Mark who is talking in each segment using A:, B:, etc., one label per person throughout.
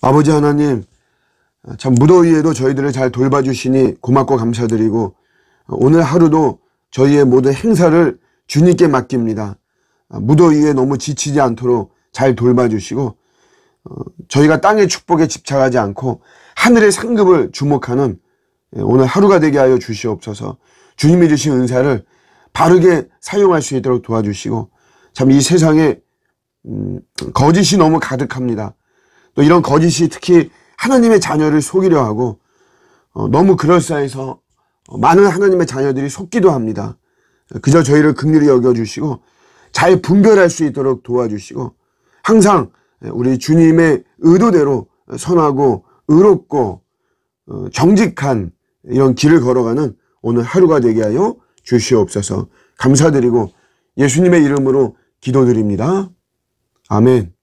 A: 아버지 하나님, 참 무더위에도 저희들을 잘 돌봐주시니 고맙고 감사드리고, 오늘 하루도 저희의 모든 행사를 주님께 맡깁니다. 무더위에 너무 지치지 않도록 잘 돌봐주시고, 저희가 땅의 축복에 집착하지 않고 하늘의 상급을 주목하는 오늘 하루가 되게 하여 주시옵소서. 주님이 주신 은사를 바르게 사용할 수 있도록 도와주시고, 참 이 세상에 거짓이 너무 가득합니다. 또 이런 거짓이 특히 하나님의 자녀를 속이려 하고 너무 그럴싸해서 많은 하나님의 자녀들이 속기도 합니다. 그저 저희를 긍휼히 여겨주시고 잘 분별할 수 있도록 도와주시고, 항상 우리 주님의 의도대로 선하고 의롭고 정직한 이런 길을 걸어가는 오늘 하루가 되게 하여 주시옵소서. 감사드리고 예수님의 이름으로 기도드립니다. 아멘.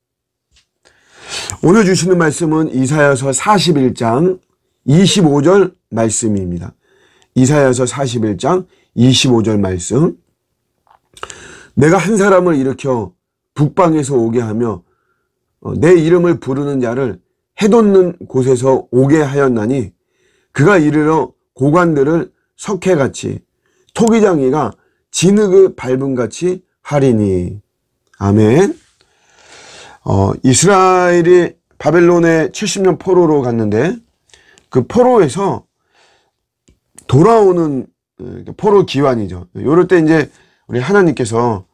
A: 오늘 주시는 말씀은 이사야서 41장 25절 말씀입니다. 이사야서 41장 25절 말씀. 내가 한 사람을 일으켜 북방에서 오게 하며 내 이름을 부르는 자를 해돋는 곳에서 오게 하였나니 그가 이르러 고관들을 석회같이 토기장이가 진흙을 밟음같이 하리니. 아멘. 이스라엘이 바벨론에 70년 포로로 갔는데 그 포로에서 돌아오는 포로 기환이죠. 이럴 때 이제 우리 하나님께서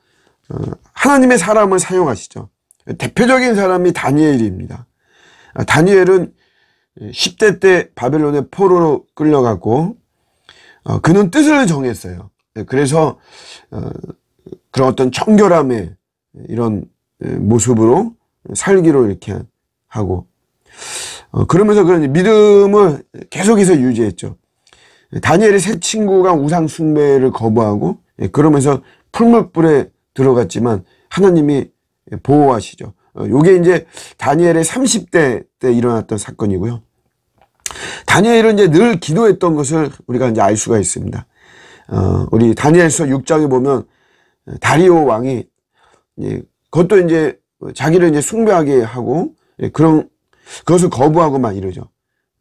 A: 하나님의 사람을 사용하시죠. 대표적인 사람이 다니엘입니다. 다니엘은 10대 때 바벨론의 포로로 끌려갔고 그는 뜻을 정했어요. 그래서 그런 어떤 청결함의 이런 모습으로 살기로 이렇게 하고 그러면서 그런 믿음을 계속해서 유지했죠. 다니엘의 세 친구가 우상 숭배를 거부하고 그러면서 풀무불에 들어갔지만 하나님이 보호하시죠. 요게 이제 다니엘의 30대 때 일어났던 사건이고요. 다니엘은 이제 늘 기도했던 것을 우리가 이제 알 수가 있습니다. 우리 다니엘서 6장에 보면 다리오 왕이 그것도 이제 자기를 이제 숭배하게 하고 그것을 거부하고 막 이러죠.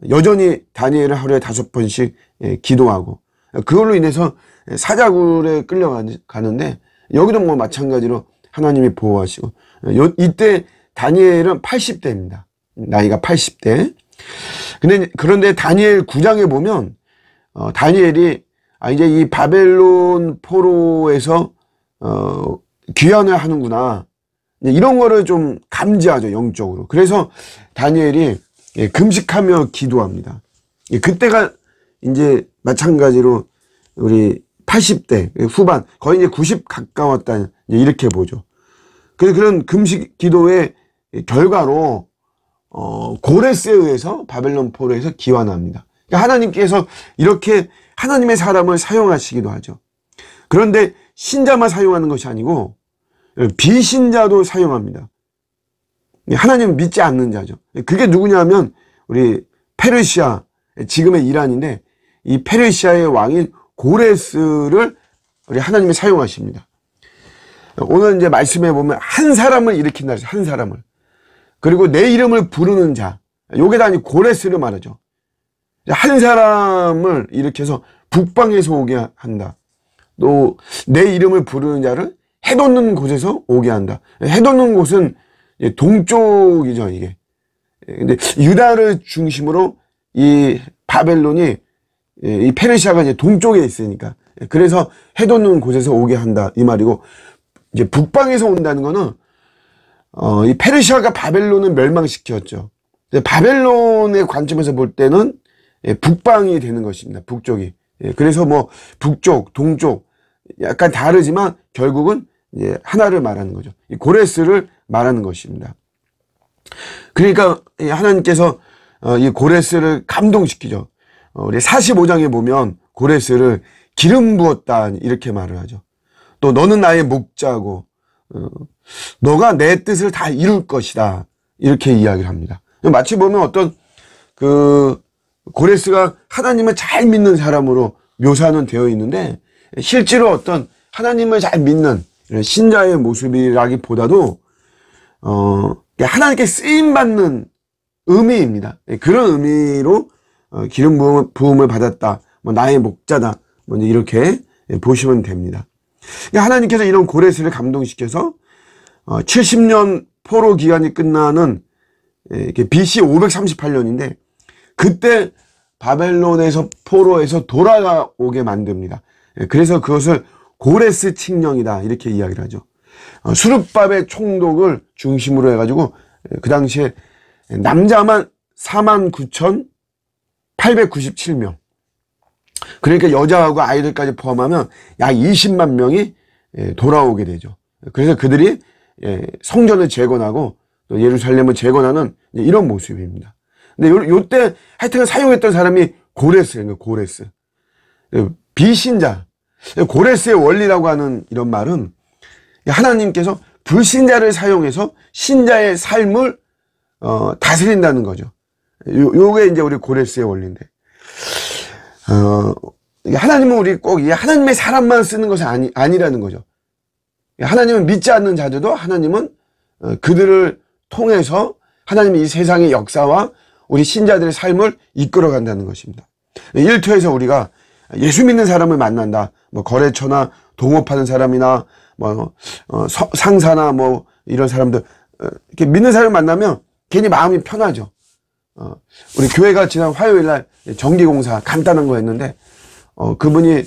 A: 여전히 다니엘은 하루에 5번씩 기도하고 그걸로 인해서 사자굴에 끌려가는데 여기도 뭐 마찬가지로 하나님이 보호하시고 이때 다니엘은 80대입니다. 나이가 80대. 그런데 다니엘 9장에 보면 다니엘이 이제 이 바벨론 포로에서 귀환을 하는구나 이런 거를 좀 감지하죠, 영적으로. 그래서 다니엘이 금식하며 기도합니다. 그때가 이제 마찬가지로 우리 80대 후반 거의 이제 90 가까웠다 이렇게 보죠. 그래서 그런 금식 기도의 결과로 고레스에 의해서 바벨론 포로에서 귀환합니다. 그러니까 하나님께서 이렇게 하나님의 사람을 사용하시기도 하죠. 그런데 신자만 사용하는 것이 아니고 비신자도 사용합니다. 하나님을 믿지 않는 자죠. 그게 누구냐면 우리 페르시아, 지금의 이란인데 이 페르시아의 왕인 고레스를 우리 하나님이 사용하십니다. 오늘 이제 말씀해 보면 한 사람을 일으킨다. 한 사람을. 그리고 내 이름을 부르는 자. 요게 다 고레스를 말하죠. 한 사람을 일으켜서 북방에서 오게 한다. 또 내 이름을 부르는 자를 해돋는 곳에서 오게 한다. 해돋는 곳은 동쪽이죠, 이게. 근데 유다를 중심으로 이 바벨론이 이 페르시아가 이제 동쪽에 있으니까 그래서 해돋는 곳에서 오게 한다 이 말이고, 이제 북방에서 온다는 거는 이 페르시아가 바벨론을 멸망시켰죠. 바벨론의 관점에서 볼 때는 북방이 되는 것입니다. 북쪽이. 그래서 뭐 북쪽, 동쪽 약간 다르지만 결국은 하나를 말하는 거죠. 이 고레스를 말하는 것입니다. 그러니까 하나님께서 이 고레스를 감동시키죠. 우리 45장에 보면 고레스를 기름 부었다 이렇게 말을 하죠. 또 너는 나의 목자고 너가 내 뜻을 다 이룰 것이다 이렇게 이야기를 합니다. 마치 보면 어떤 그 고레스가 하나님을 잘 믿는 사람으로 묘사는 되어 있는데 실제로 어떤 하나님을 잘 믿는 신자의 모습이라기보다도 하나님께 쓰임받는 의미입니다. 그런 의미로 기름 부음을 받았다, 뭐 나의 목자다, 뭐 이렇게 보시면 됩니다. 하나님께서 이런 고레스를 감동시켜서 70년 포로 기간이 끝나는 BC 538년인데 그때 바벨론에서 포로에서 돌아오게 만듭니다. 그래서 그것을 고레스 칙령이다 이렇게 이야기를 하죠. 수르밥의 총독을 중심으로 해가지고 그 당시에 남자만 49,897명, 그러니까 여자하고 아이들까지 포함하면 약 20만 명이 돌아오게 되죠. 그래서 그들이 성전을 재건하고 또 예루살렘을 재건하는 이런 모습입니다. 근데 요때 하여튼 사용했던 사람이 고레스예요. 고레스. 비신자. 고레스의 원리라고 하는 이런 말은 하나님께서 불신자를 사용해서 신자의 삶을 다스린다는 거죠. 요게 이제 우리 고레스의 원리인데, 하나님은 우리 꼭 하나님의 사람만 쓰는 것이 아니라는 거죠. 하나님은 믿지 않는 자들도 하나님은 그들을 통해서 하나님이 이 세상의 역사와 우리 신자들의 삶을 이끌어 간다는 것입니다. 일터에서 우리가 예수 믿는 사람을 만난다, 뭐 거래처나 동업하는 사람이나 뭐 상사나 뭐 이런 사람들, 이렇게 믿는 사람을 만나면 괜히 마음이 편하죠. 우리 교회가 지난 화요일 날 정기공사 간단한 거 했는데 그분이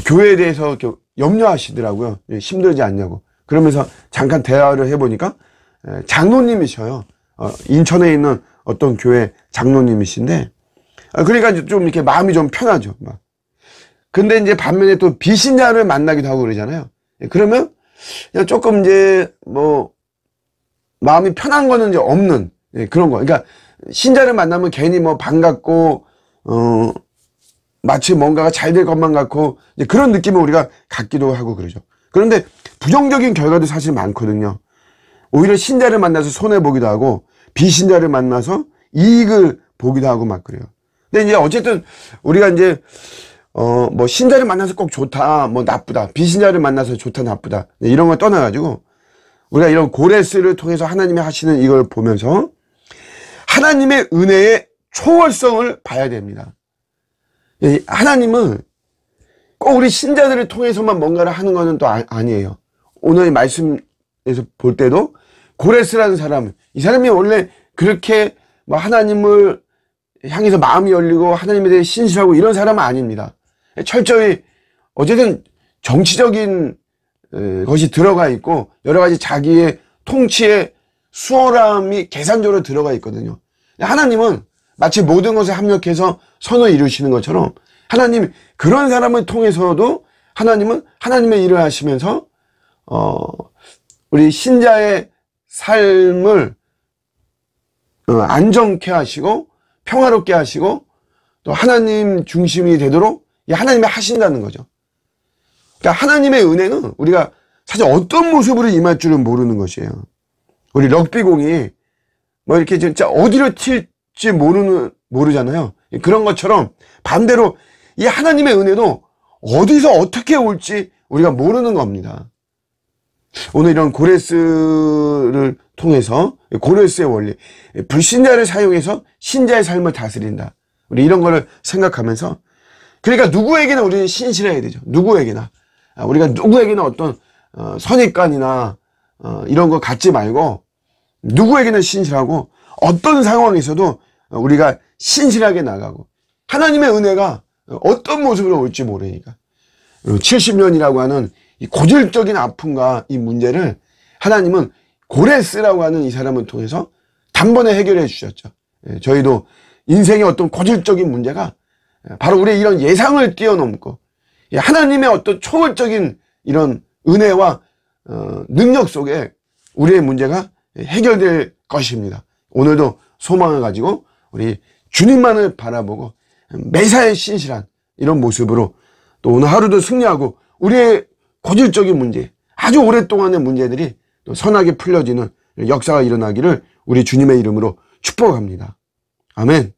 A: 교회에 대해서 염려하시더라고요. 힘들지 않냐고. 그러면서 잠깐 대화를 해보니까 장로님이셔요. 인천에 있는 어떤 교회 장로님이신데, 그러니까 좀 이렇게 마음이 좀 편하죠. 막. 근데 이제 반면에 또 비신자를 만나기도 하고 그러잖아요. 그러면 그냥 조금 이제 뭐 마음이 편한 거는 이제 없는 그런 거. 그러니까 신자를 만나면 괜히 뭐 반갑고 마치 뭔가가 잘 될 것만 같고 이제 그런 느낌을 우리가 갖기도 하고 그러죠. 그런데 부정적인 결과도 사실 많거든요. 오히려 신자를 만나서 손해보기도 하고 비신자를 만나서 이익을 보기도 하고 막 그래요. 근데 이제 어쨌든 우리가 이제 뭐 신자를 만나서 꼭 좋다, 뭐 나쁘다, 비신자를 만나서 좋다, 나쁘다 이런 걸 떠나가지고 우리가 이런 고레스를 통해서 하나님이 하시는 이걸 보면서 하나님의 은혜의 초월성을 봐야 됩니다. 하나님은 꼭 우리 신자들을 통해서만 뭔가를 하는 것은 또 아니에요. 오늘 말씀에서 볼 때도 고레스라는 사람, 이 사람이 원래 그렇게 뭐 하나님을 향해서 마음이 열리고 하나님에 대해 신실하고 이런 사람은 아닙니다. 철저히 어쨌든 정치적인 것이 들어가 있고 여러 가지 자기의 통치의 수월함이 계산적으로 들어가 있거든요. 하나님은 마치 모든 것에 합력해서 선을 이루시는 것처럼 하나님 그런 사람을 통해서도 하나님은 하나님의 일을 하시면서 우리 신자의 삶을 안정케 하시고 평화롭게 하시고 또 하나님 중심이 되도록 하나님이 하신다는 거죠. 그러니까 하나님의 은혜는 우리가 사실 어떤 모습으로 임할 줄은 모르는 것이에요. 우리 럭비공이 뭐 이렇게 진짜 어디로 튈지 모르잖아요. 그런 것처럼 반대로 이 하나님의 은혜도 어디서 어떻게 올지 우리가 모르는 겁니다. 오늘 이런 고레스를 통해서 고레스의 원리, 불신자를 사용해서 신자의 삶을 다스린다. 우리 이런 거를 생각하면서, 그러니까 누구에게나 우리는 신실해야 되죠. 누구에게나. 우리가 누구에게나 어떤 선입관이나 이런 거 갖지 말고 누구에게나 신실하고 어떤 상황에서도 우리가 신실하게 나가고, 하나님의 은혜가 어떤 모습으로 올지 모르니까 70년이라고 하는 이 고질적인 아픔과 이 문제를 하나님은 고레스라고 하는 이 사람을 통해서 단번에 해결해 주셨죠. 저희도 인생의 어떤 고질적인 문제가 바로 우리의 이런 예상을 뛰어넘고 하나님의 어떤 초월적인 이런 은혜와 능력 속에 우리의 문제가 해결될 것입니다. 오늘도 소망을 가지고 우리 주님만을 바라보고 매사에 신실한 이런 모습으로 또 오늘 하루도 승리하고 우리의 고질적인 문제, 아주 오랫동안의 문제들이 또 선하게 풀려지는 역사가 일어나기를 우리 주님의 이름으로 축복합니다. 아멘.